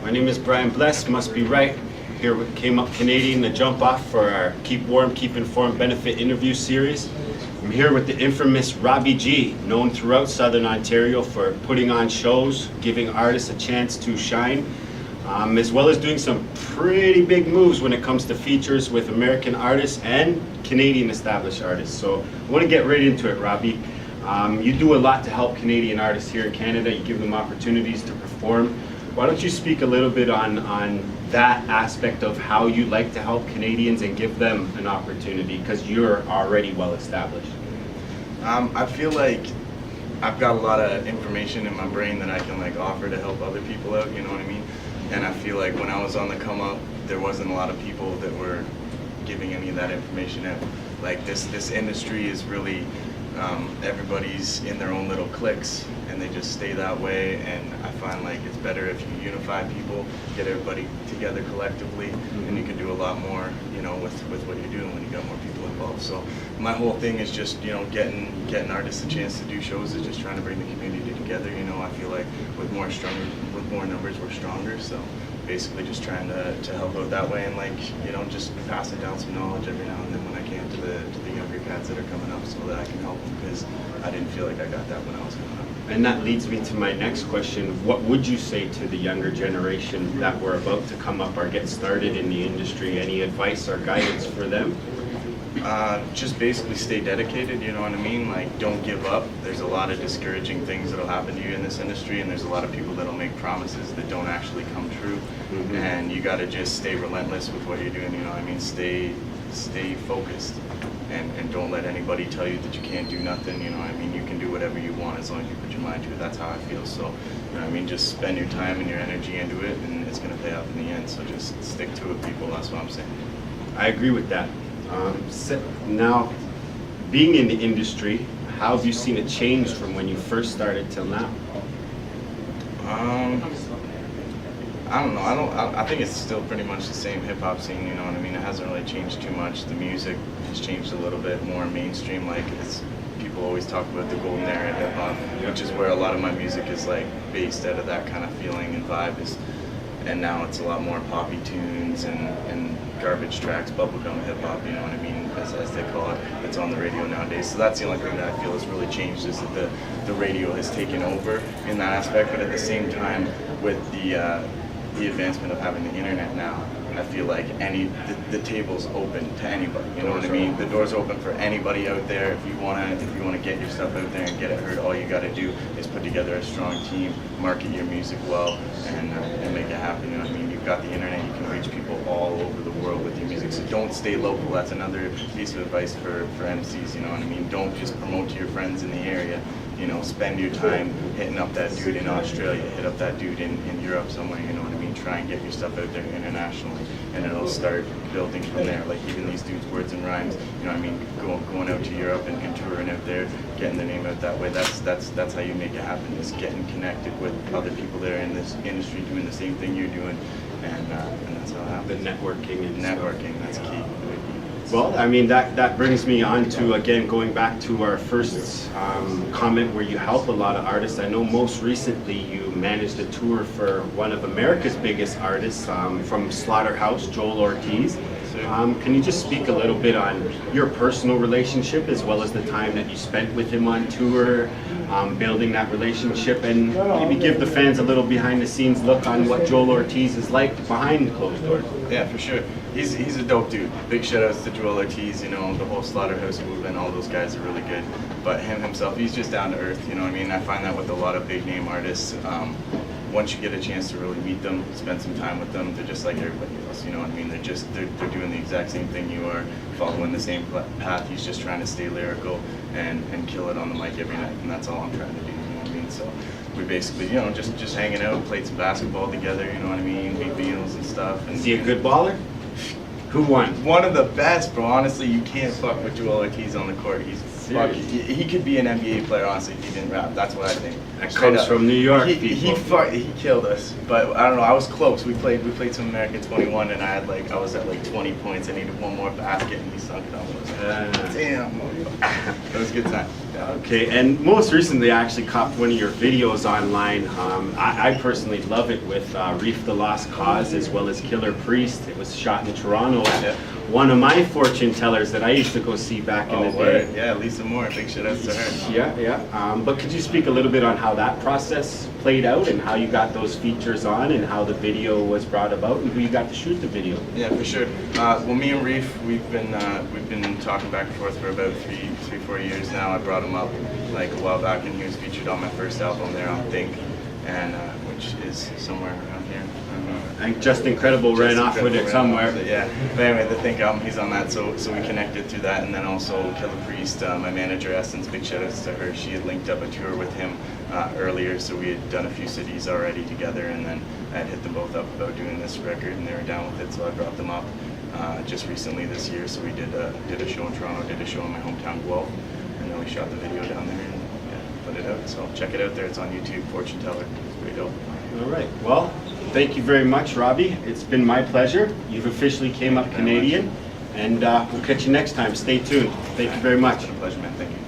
My name is Brian Bless, Must Be Right, here with CameUp Canadian to jump off for our Keep Warm, Keep Informed benefit interview series. I'm here with the infamous Robbie G, known throughout Southern Ontario for putting on shows, giving artists a chance to shine, as well as doing some pretty big moves when it comes to features with American artists and Canadian established artists. So I want to get right into it, Robbie. You do a lot to help Canadian artists here in Canada. You give them opportunities to perform. Why don't you speak a little bit on that aspect of how you like to help Canadians and give them an opportunity, because you're already well established? I feel like I've got a lot of information in my brain that I can offer to help other people out, you know what I mean? And I feel like when I was on the come up, there wasn't a lot of people that were giving any of that information out. Like this industry is really, everybody's in their own little cliques and they just stay that way, and I find like it's better if you unify people, get everybody together collectively, and you can do a lot more, you know, with what you're doing when you got more people involved. So my whole thing is just, you know, getting artists a chance to do shows, is just trying to bring the community together. You know, I feel like with more numbers we're stronger, so basically just trying to help out that way, and you know, just passing down some knowledge every now and then when I can to the younger cats that are coming up, so that I can help them, because I didn't feel like I got that when I was coming up. And that leads me to my next question. What would you say to the younger generation that were about to come up or get started in the industry? Any advice or guidance for them? Just basically stay dedicated, you know what I mean? Like, don't give up. There's a lot of discouraging things that'll happen to you in this industry, and there's a lot of people that'll make promises that don't actually come true. And you gotta just stay relentless with what you're doing, you know what I mean? Stay focused, and don't let anybody tell you that you can't do nothing, you know what I mean? You can do whatever you want as long as you put your mind to it. That's how I feel. So, you know what I mean? Just spend your time and your energy into it, and it's gonna pay off in the end. So just stick to it, people. That's what I'm saying. I agree with that. Now, being in the industry, how have you seen it change from when you first started till now? I don't know. I think it's still pretty much the same hip hop scene. You know what I mean? It hasn't really changed too much. The music has changed a little bit more mainstream. Like, people always talk about the golden era of hip hop, which is where a lot of my music is based out of that kind of feeling and vibe. And now it's a lot more poppy tunes and garbage tracks, bubblegum hip hop, you know what I mean, as they call it. It's on the radio nowadays. So that's the only thing that I feel has really changed, is that the radio has taken over in that aspect. But at the same time, with the advancement of having the internet now, I feel like the table's open to anybody. You know what I mean? The door's open for anybody out there. If you wanna get your stuff out there and get it heard, all you gotta do is put together a strong team, market your music well, and make it happen. You know what I mean? You've got the internet. You can reach people all over the world with your music. So don't stay local. That's another piece of advice for MCs. You know what I mean? Don't just promote to your friends in the area. You know, spend your time hitting up that dude in Australia, hit up that dude in Europe somewhere, you know what I mean? Try and get your stuff out there internationally, and it'll start building from there. Like, even these dudes' words and rhymes, you know what I mean? Going out to Europe and touring out there, getting the name out that way, that's how you make it happen, is getting connected with other people that are in this industry doing the same thing you're doing, and that's how it happens. The networking. That's key. Well, I mean, that brings me on to, again, going back to our first comment where you help a lot of artists. I know most recently you managed a tour for one of America's biggest artists, from Slaughterhouse, Joel Ortiz. Can you just speak a little bit on your personal relationship, as well as the time that you spent with him on tour, building that relationship, and maybe give the fans a little behind the scenes look on what Joel Ortiz is like behind closed doors? Yeah, for sure. He's a dope dude. Big shout outs to Joel Ortiz, you know, the whole Slaughterhouse movement, all those guys are really good. But him himself, he's just down to earth, you know what I mean? I find that with a lot of big name artists. Once you get a chance to really meet them, spend some time with them, they're just like everybody else, you know what I mean? They're doing the exact same thing you are, following the same path. He's just trying to stay lyrical and kill it on the mic every night, and that's all I'm trying to do, you know what I mean? So we basically, you know, just hanging out, played some basketball together, you know what I mean? Made meals and stuff. And is he a good baller? Who won? One of the best, bro. Honestly, you can't fuck with Joel Ortiz on the court. He could be an NBA player, honestly, if he didn't rap. That's what I think. That comes from New York. He killed us. But I don't know, I was close. We played some American 21, and I was at 20 points. I needed one more basket, and he sunk it on. Damn. It was a good time. Okay, and most recently I actually copped one of your videos online. I personally love it with Reef the Lost Cause as well as Killer Priest. It was shot in Toronto at one of my fortune tellers that I used to go see back in the day. Word. Yeah, Lisa Moore, big shout out to her. Yeah. But could you speak a little bit on how that process played out and how you got those features on and how the video was brought about and who you got to shoot the video? Yeah, for sure. Well, me and Reef, we've been talking back and forth for about 3-4 years now. I brought him up like a while back, and he was featured on my first album there on Think, and which is somewhere around here. I think Just Incredible ran off with it somewhere. Yeah, but anyway, the Think album, he's on that, so we connected through that, and then also Killer Priest, my manager Essence, big shout outs to her. She had linked up a tour with him earlier, so we had done a few cities already together, and then I had hit them both up about doing this record, and they were down with it, so I brought them up just recently this year. So we did a show in Toronto, did a show in my hometown Guelph, and then we shot the video down there and put it out. So check it out there. It's on YouTube, Fortune Teller. It's pretty dope. All right. Well, thank you very much, Robbie. It's been my pleasure. You've officially came up Canadian, and we'll catch you next time. Stay tuned. Thank you very much. It's been a pleasure, man. Thank you.